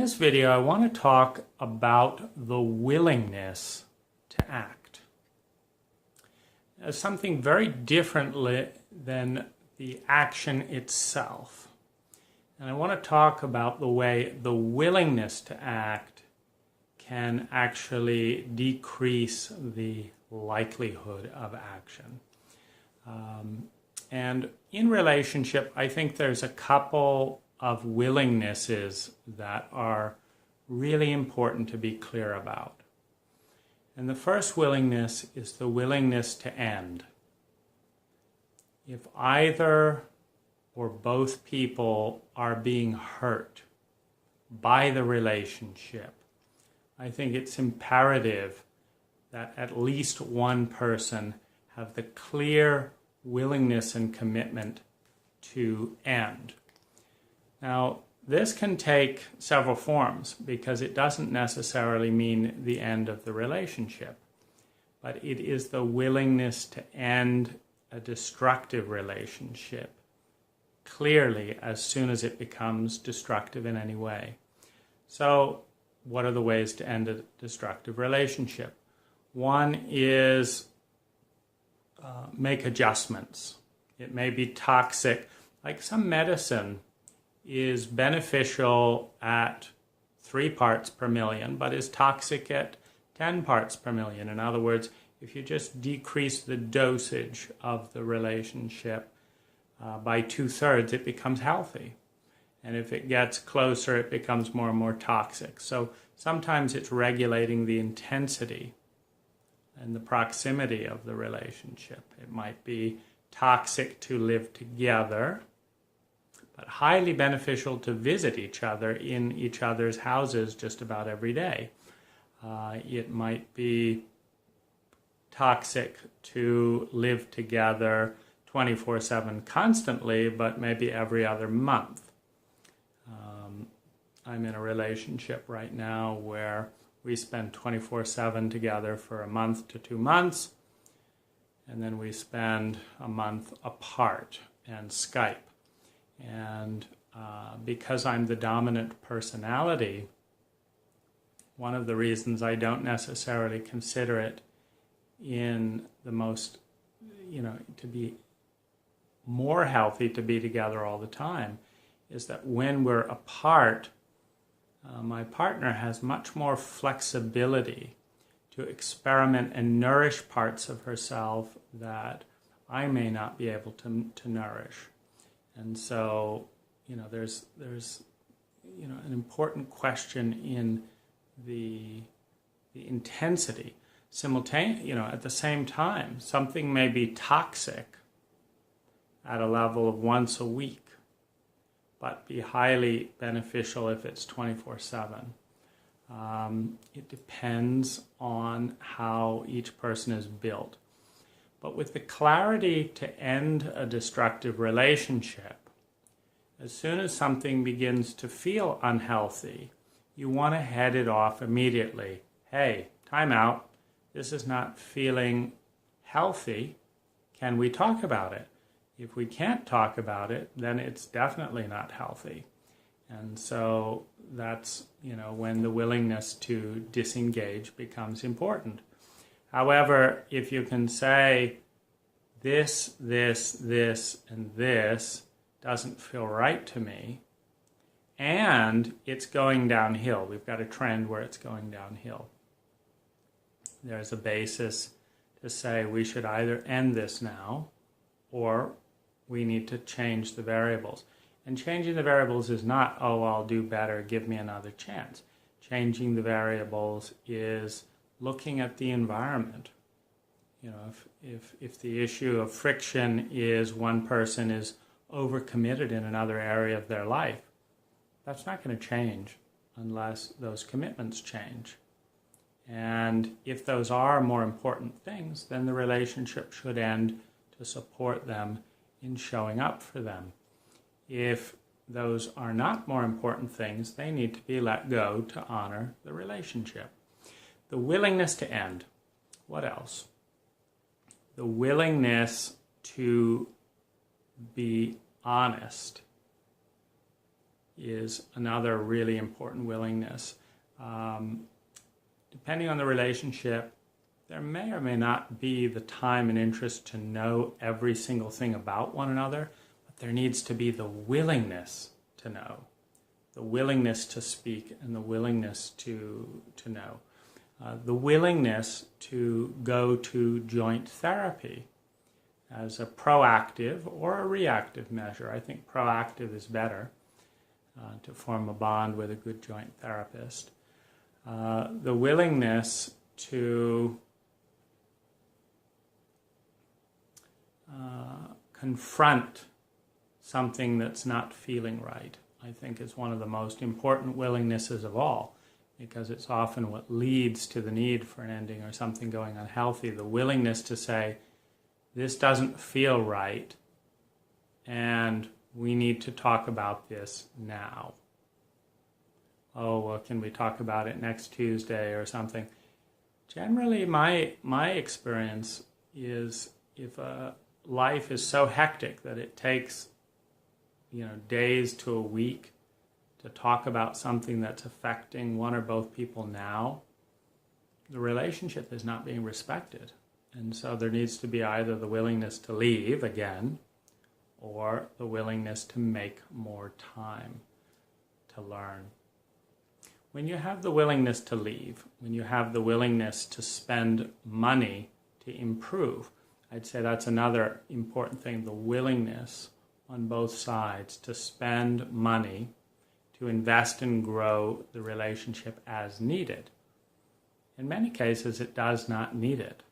this video, I want to talk about the willingness to act as something very different than the action itself. And I want to talk about the way the willingness to act can actually decrease the likelihood of action. And in relationship, I think there's a couple of willingnesses that are really important to be clear about. And the first willingness is the willingness to end. If either or both people are being hurt by the relationship, I think it's imperative that at least one person have the clear willingness and commitment to end. Now, this can take several forms because it doesn't necessarily mean the end of the relationship, but it is the willingness to end a destructive relationship clearly as soon as it becomes destructive in any way. So, what are the ways to end a destructive relationship? One is make adjustments. It may be toxic, like some medicine is beneficial at 3 parts per million, but is toxic at 10 parts per million. In other words, if you just decrease the dosage of the relationship by 2/3, it becomes healthy. And if it gets closer, it becomes more and more toxic. So sometimes it's regulating the intensity and the proximity of the relationship. It might be toxic to live together, but highly beneficial to visit each other in each other's houses just about every day. It might be toxic to live together 24/7 constantly, but maybe every other month. I'm in a relationship right now where we spend 24/7 together for a month to 2 months, and then we spend a month apart and Skype. And because I'm the dominant personality, one of the reasons I don't necessarily consider it in the most, to be more healthy to be together all the time is that when we're apart, my partner has much more flexibility to experiment and nourish parts of herself that I may not be able to nourish. And so, there's an important question in the intensity. At the same time, something may be toxic at a level of once a week, but be highly beneficial if it's 24/7. It depends on how each person is built. But with the clarity to end a destructive relationship, as soon as something begins to feel unhealthy, you want to head it off immediately. Hey, time out. This is not feeling healthy. Can we talk about it? If we can't talk about it, then it's definitely not healthy. And so that's, when the willingness to disengage becomes important. However, if you can say, this, and this doesn't feel right to me, and it's going downhill. We've got a trend where it's going downhill. There's a basis to say we should either end this now or we need to change the variables. And changing the variables is not, I'll do better, give me another chance. Changing the variables is looking at the environment. If the issue of friction is one person is overcommitted in another area of their life, that's not going to change unless those commitments change. And if those are more important things, then the relationship should end to support them in showing up for them. If those are not more important things, they need to be let go to honor the relationship. The willingness to end. What else? The willingness to be honest is another really important willingness. Depending on the relationship, there may or may not be the time and interest to know every single thing about one another, but there needs to be the willingness to know, the willingness to speak, and the willingness to know. The willingness to go to joint therapy as a proactive or a reactive measure. I think proactive is better to form a bond with a good joint therapist. The willingness to confront something that's not feeling right, I think, is one of the most important willingnesses of all, because it's often what leads to the need for an ending or something going unhealthy. The willingness to say, this doesn't feel right, and we need to talk about this now. Oh, well, can we talk about it next Tuesday or something? Generally, my experience is if a life is so hectic that it takes, days to a week to talk about something that's affecting one or both people now, the relationship is not being respected. And so there needs to be either the willingness to leave again or the willingness to make more time to learn. When you have the willingness to leave, when you have the willingness to spend money to improve, I'd say that's another important thing, the willingness on both sides to spend money to invest and grow the relationship as needed. In many cases, it does not need it.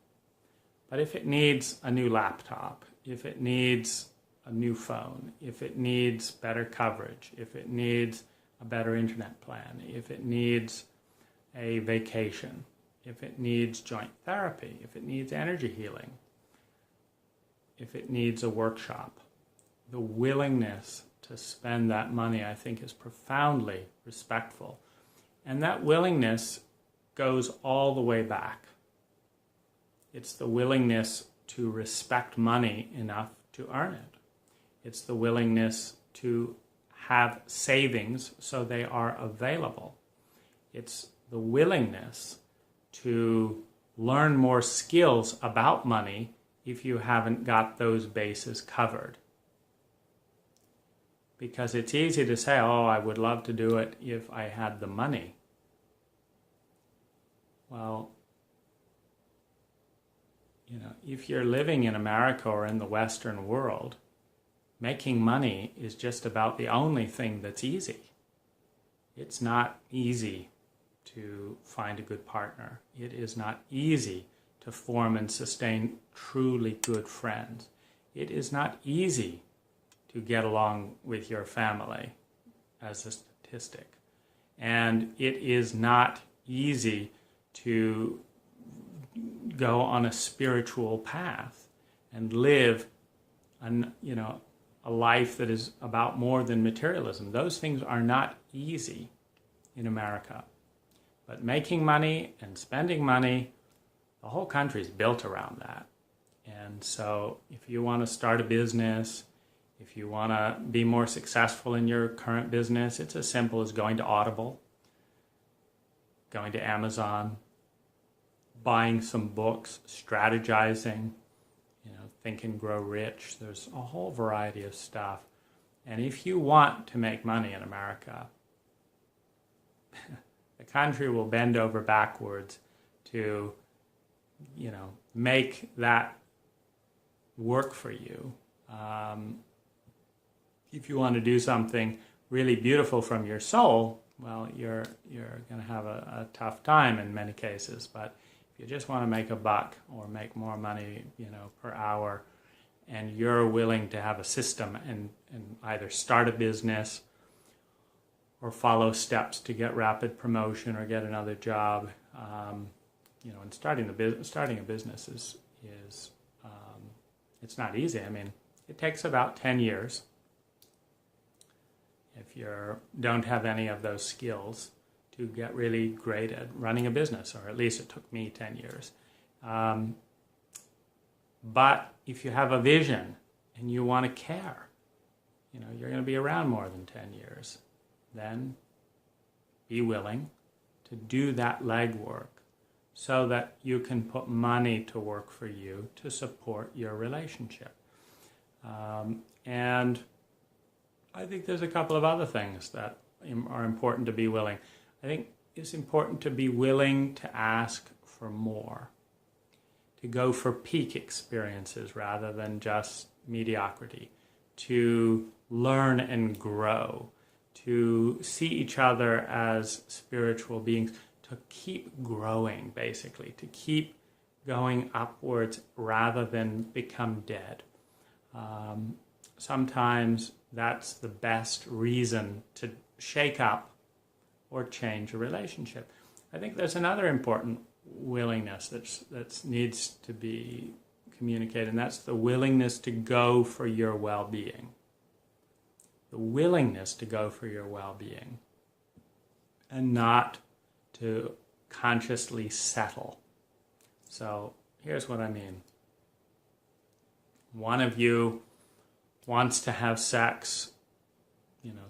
But if it needs a new laptop, if it needs a new phone, if it needs better coverage, if it needs a better internet plan, if it needs a vacation, if it needs joint therapy, if it needs energy healing, if it needs a workshop, the willingness to spend that money, I think, is profoundly respectful. And that willingness goes all the way back. It's the willingness to respect money enough to earn it. It's the willingness to have savings so they are available. It's the willingness to learn more skills about money if you haven't got those bases covered. Because it's easy to say, oh, I would love to do it if I had the money. Well, if you're living in America or in the Western world, making money is just about the only thing that's easy. It's not easy to find a good partner. It is not easy to form and sustain truly good friends. It is not easy to get along with your family, as a statistic. And it is not easy to go on a spiritual path and live a life that is about more than materialism. Those things are not easy in America. But making money and spending money, the whole country is built around that. And so if you want to start a business, if you want to be more successful in your current business, it's as simple as going to Audible, going to Amazon, buying some books, strategizing, Think and Grow Rich. There's a whole variety of stuff. And if you want to make money in America, the country will bend over backwards to, make that work for you. If you want to do something really beautiful from your soul, well, you're going to have a tough time in many cases. But if you just want to make a buck or make more money, per hour, and you're willing to have a system and either start a business or follow steps to get rapid promotion or get another job, and starting a business is it's not easy. I mean, it takes about 10 years if you don't have any of those skills to get really great at running a business, or at least it took me 10 years. But if you have a vision and you want to care, you're going to be around more than 10 years. then be willing to do that legwork so that you can put money to work for you to support your relationship. And I think there's a couple of other things that are important to be willing. I think it's important to be willing to ask for more, to go for peak experiences rather than just mediocrity, to learn and grow, to see each other as spiritual beings, to keep growing, basically, to keep going upwards rather than become dead. Sometimes that's the best reason to shake up or change a relationship. I think there's another important willingness that needs to be communicated, and that's the willingness to go for your well-being. The willingness to go for your well-being and not to consciously settle. So here's what I mean. One of you wants to have sex,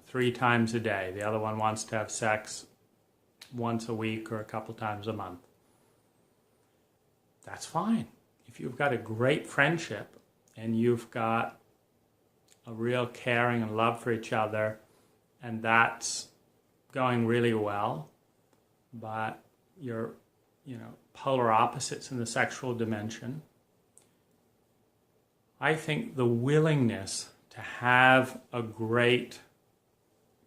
3 times a day. The other one wants to have sex once a week or a couple times a month. That's fine. If you've got a great friendship and you've got a real caring and love for each other, and that's going really well, but you're, polar opposites in the sexual dimension, I think the willingness to have a great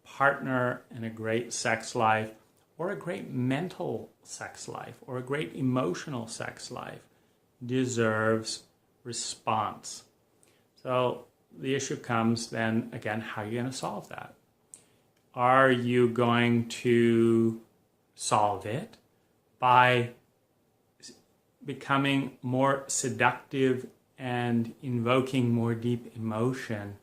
partner and a great sex life, or a great mental sex life, or a great emotional sex life, deserves response. So the issue comes then, again, how are you going to solve that? Are you going to solve it by becoming more seductive and invoking more deep emotion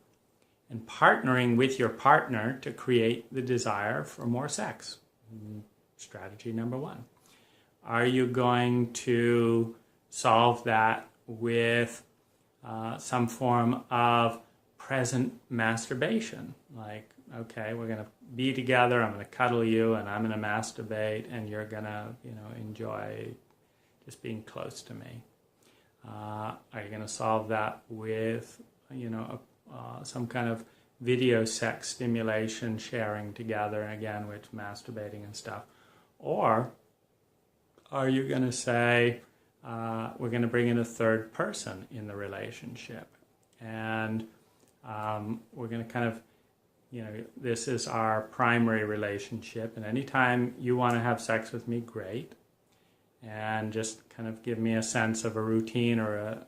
and partnering with your partner to create the desire for more sex? Strategy number 1. Are you going to solve that with some form of present masturbation? Like, okay, we're going to be together, I'm going to cuddle you, and I'm going to masturbate, and you're going to, enjoy just being close to me. Are you going to solve that with, some kind of video sex stimulation, sharing together, and again, with masturbating and stuff? Or are you going to say, we're going to bring in a third person in the relationship, and we're going to kind of, this is our primary relationship, and anytime you want to have sex with me, great, and just kind of give me a sense of a routine or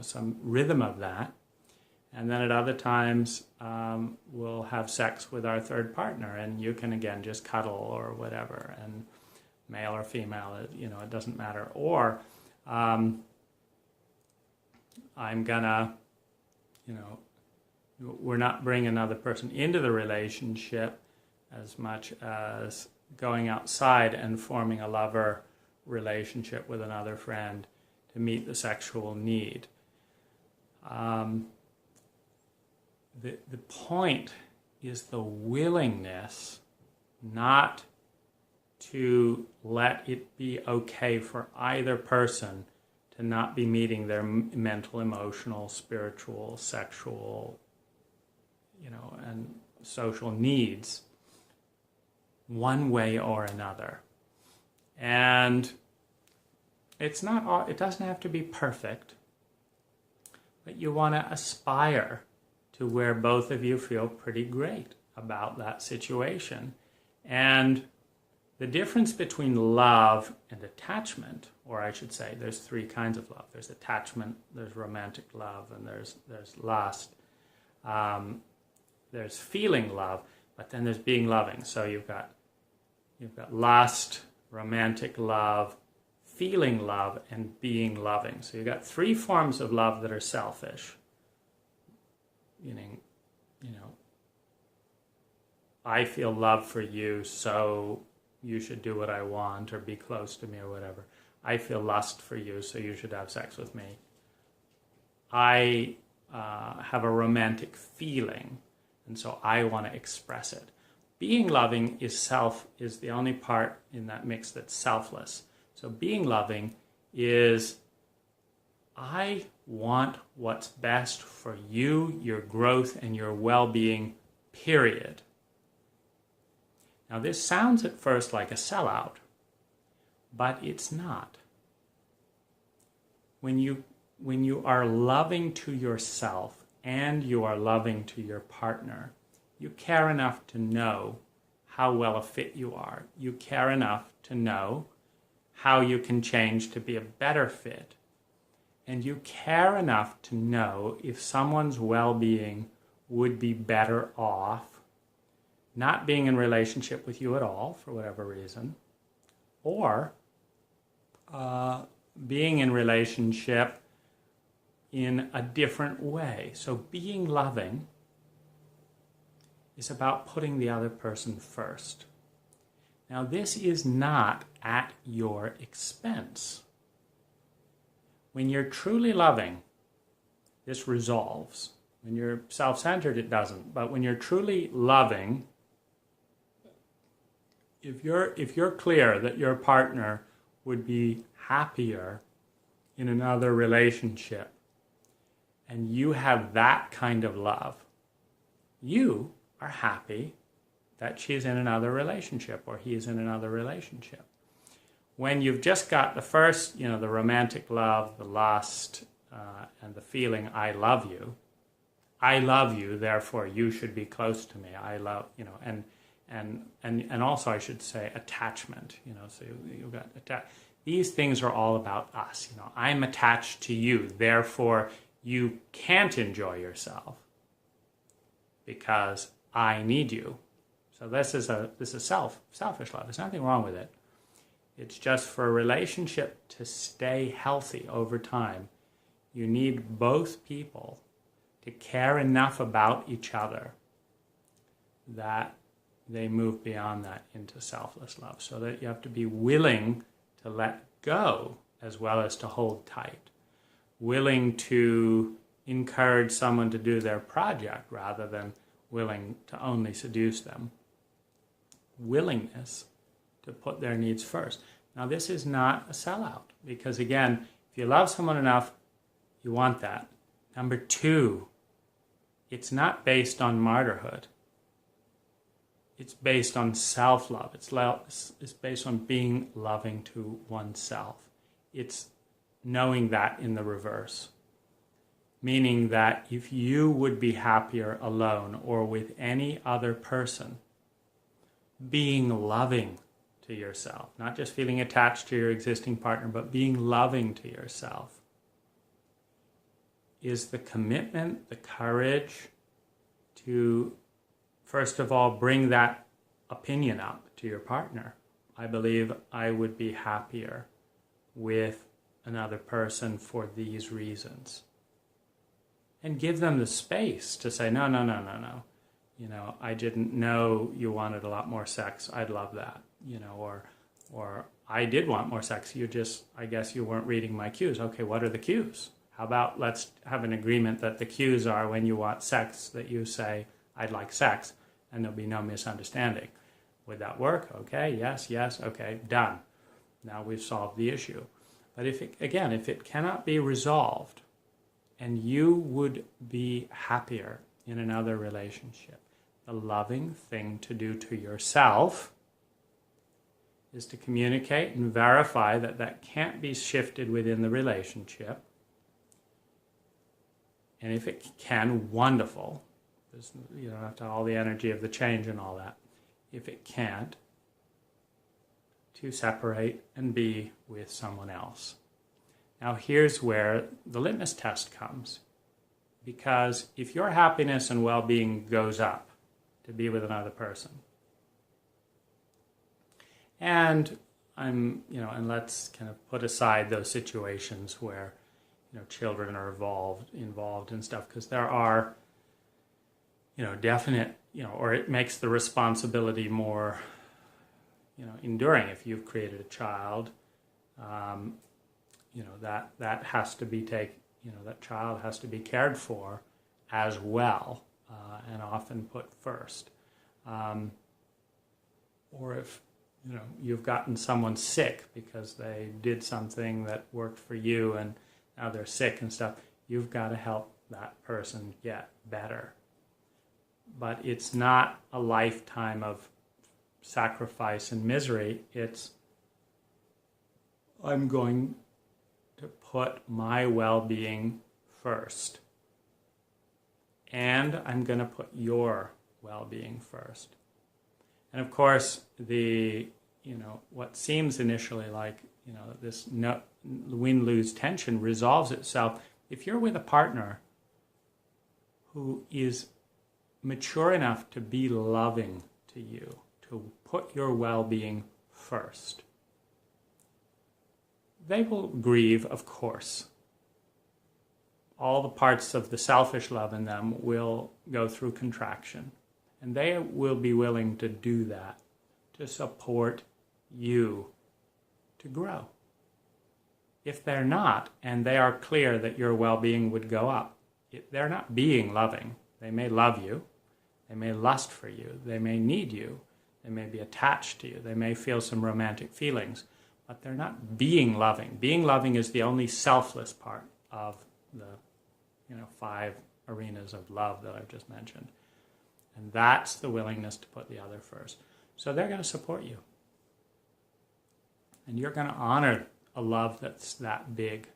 some rhythm of that. And then at other times, we'll have sex with our third partner, and you can, again, just cuddle or whatever, and male or female, it doesn't matter. Or I'm gonna, we're not bringing another person into the relationship as much as going outside and forming a lover relationship with another friend to meet the sexual need. The point is the willingness not to let it be okay for either person to not be meeting their mental, emotional, spiritual, sexual, and social needs one way or another. And it doesn't have to be perfect, but you want to aspire to where both of you feel pretty great about that situation. And the difference between love and attachment, or I should say, there's 3 kinds of love. There's attachment, there's romantic love, and there's lust. There's feeling love, but then there's being loving. So you've got lust, romantic love, feeling love, and being loving. So you've got 3 forms of love that are selfish. Meaning, I feel love for you, so you should do what I want or be close to me or whatever. I feel lust for you, so you should have sex with me. I have a romantic feeling, and so I want to express it. Being loving is the only part in that mix that's selfless. So being loving is, I want what's best for you, your growth, and your well-being, period. Now this sounds at first like a sellout, but it's not. When you are loving to yourself and you are loving to your partner, you care enough to know how well a fit you are. You care enough to know how you can change to be a better fit. And you care enough to know if someone's well-being would be better off not being in relationship with you at all, for whatever reason, or being in relationship in a different way. So being loving is about putting the other person first. Now, this is not at your expense. When you're truly loving, this resolves. When you're self-centered, it doesn't. But when you're truly loving, if you're clear that your partner would be happier in another relationship, and you have that kind of love, you are happy that she's in another relationship or he's in another relationship. When you've just got the first, the romantic love, the lust, and the feeling, I love you, therefore you should be close to me, I love, and also I should say attachment, so you've got attachment. These things are all about us, I'm attached to you, therefore you can't enjoy yourself because I need you. So this is selfish love. There's nothing wrong with it. It's just for a relationship to stay healthy over time, you need both people to care enough about each other that they move beyond that into selfless love. So that you have to be willing to let go as well as to hold tight. Willing to encourage someone to do their project rather than willing to only seduce them. Willingness to put their needs first. Now this is not a sellout because again, if you love someone enough, you want that. Number two, it's not based on martyrhood. It's based on self-love. It's based on being loving to oneself. It's knowing that in the reverse. Meaning that if you would be happier alone or with any other person, being loving to yourself, not just feeling attached to your existing partner, but being loving to yourself, is the commitment, the courage to, first of all, bring that opinion up to your partner. I believe I would be happier with another person for these reasons. And give them the space to say, no. I didn't know you wanted a lot more sex. I'd love that. Or I did want more sex. I guess you weren't reading my cues. Okay, what are the cues? How about let's have an agreement that the cues are when you want sex, that you say, I'd like sex, and there'll be no misunderstanding. Would that work? Okay, yes, okay, done. Now we've solved the issue. But if it cannot be resolved, and you would be happier in another relationship, the loving thing to do to yourself is to communicate and verify that that can't be shifted within the relationship. And if it can, wonderful. You don't have to have all the energy of the change and all that. If it can't, to separate and be with someone else. Now here's where the litmus test comes. Because if your happiness and well-being goes up to be with another person, and and let's kind of put aside those situations where children are involved and stuff, because there are definite or it makes the responsibility more enduring. If you've created a child, that has to be that child has to be cared for as well, and often put first. or if you've gotten someone sick because they did something that worked for you and now they're sick and stuff, you've got to help that person get better. But it's not a lifetime of sacrifice and misery. It's, I'm going to put my well-being first. And I'm going to put your well-being first. And of course, what seems initially like, this win-lose tension resolves itself if you're with a partner who is mature enough to be loving to you, to put your well-being first. They will grieve, of course. All the parts of the selfish love in them will go through contraction. And they will be willing to do that, to support you to grow. If they're not, and they are clear that your well-being would go up, they're not being loving. They may love you. They may lust for you. They may need you. They may be attached to you. They may feel some romantic feelings. But they're not being loving. Being loving is the only selfless part of the 5 arenas of love that I've just mentioned. And that's the willingness to put the other first. So they're going to support you. And you're going to honor a love that's that big.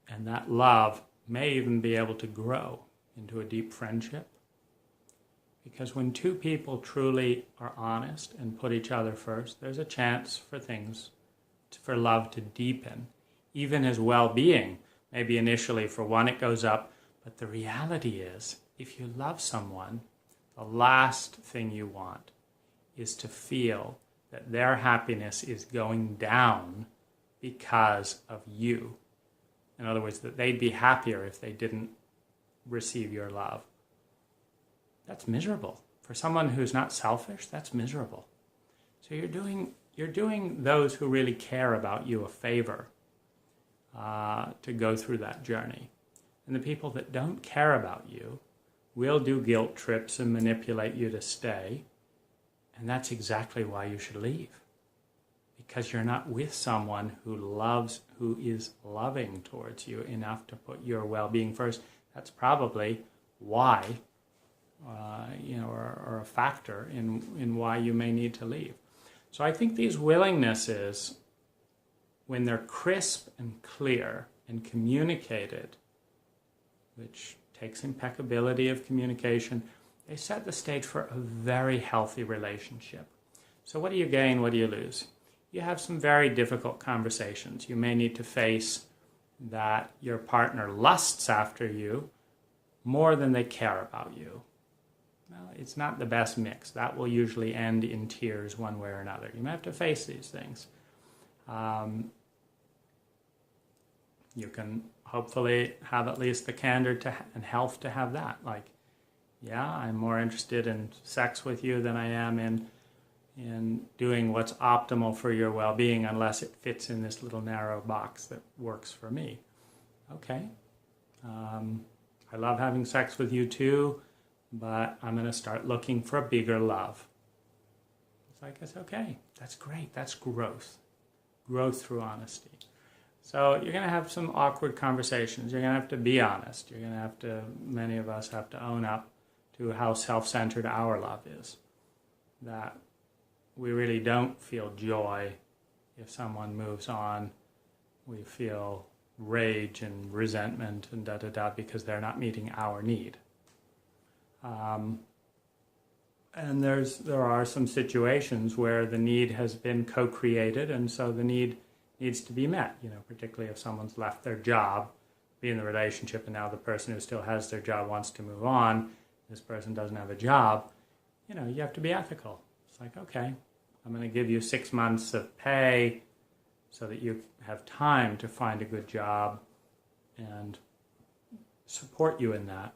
And that love may even be able to grow into a deep friendship. Because when two people truly are honest and put each other first, there's a chance for love to deepen. Even as well-being, maybe initially for one it goes up, but the reality is, if you love someone, the last thing you want is to feel that their happiness is going down because of you. In other words, that they'd be happier if they didn't receive your love. That's miserable. For someone who's not selfish, that's miserable. So you're doing those who really care about you a favor to go through that journey. And the people that don't care about you will do guilt trips and manipulate you to stay. And that's exactly why you should leave. Because you're not with someone who is loving towards you enough to put your well-being first. That's probably why, or a factor in why you may need to leave. So I think these willingnesses, when they're crisp and clear and communicated, which takes impeccability of communication, they set the stage for a very healthy relationship. So what do you gain? What do you lose? You have some very difficult conversations. You may need to face that your partner lusts after you more than they care about you. Well, it's not the best mix. That will usually end in tears one way or another. You may have to face these things. You can hopefully have at least the candor and health to have that. Like, yeah, I'm more interested in sex with you than I am in doing what's optimal for your well-being unless it fits in this little narrow box that works for me. Okay. I love having sex with you too, but I'm going to start looking for a bigger love. It's like, it's okay. That's great. That's growth. Growth through honesty. So you're going to have some awkward conversations. You're going to have to be honest. You're going to have to, many of us have to own up to how self-centered our love is. That we really don't feel joy if someone moves on. We feel rage and resentment and because they're not meeting our need. And there are some situations where the need has been co-created, and so the need needs to be met, particularly if someone's left their job, be in the relationship, and now the person who still has their job wants to move on, this person doesn't have a job, you have to be ethical. It's like, okay, I'm going to give you 6 months of pay so that you have time to find a good job and support you in that.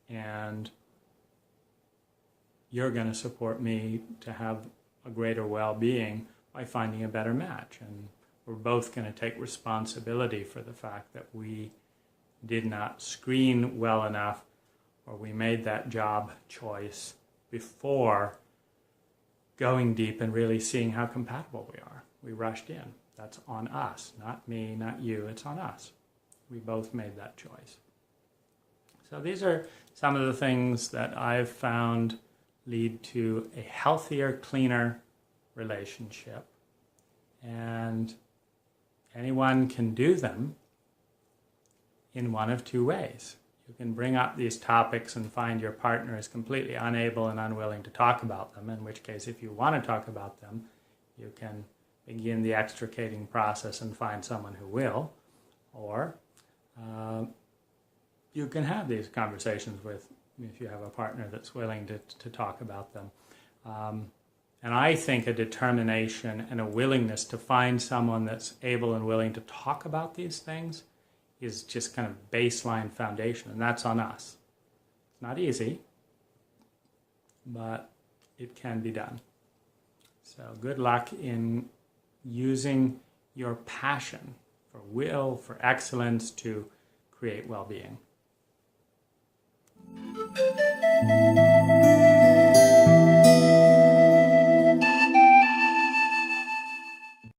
And you're going to support me to have a greater well-being by finding a better match. And we're both going to take responsibility for the fact that we did not screen well enough, or we made that job choice before going deep and really seeing how compatible we are. We rushed in. That's on us, not me, not you. It's on us. We both made that choice. So these are some of the things that I've found lead to a healthier, cleaner relationship. And anyone can do them in one of two ways. You can bring up these topics and find your partner is completely unable and unwilling to talk about them, in which case, if you want to talk about them, you can begin the extricating process and find someone who will. Or you can have these conversations if you have a partner that's willing to talk about them. And I think a determination and a willingness to find someone that's able and willing to talk about these things is just kind of baseline foundation, and that's on us. It's not easy, but it can be done. So good luck in using your passion for will, for excellence to create well-being.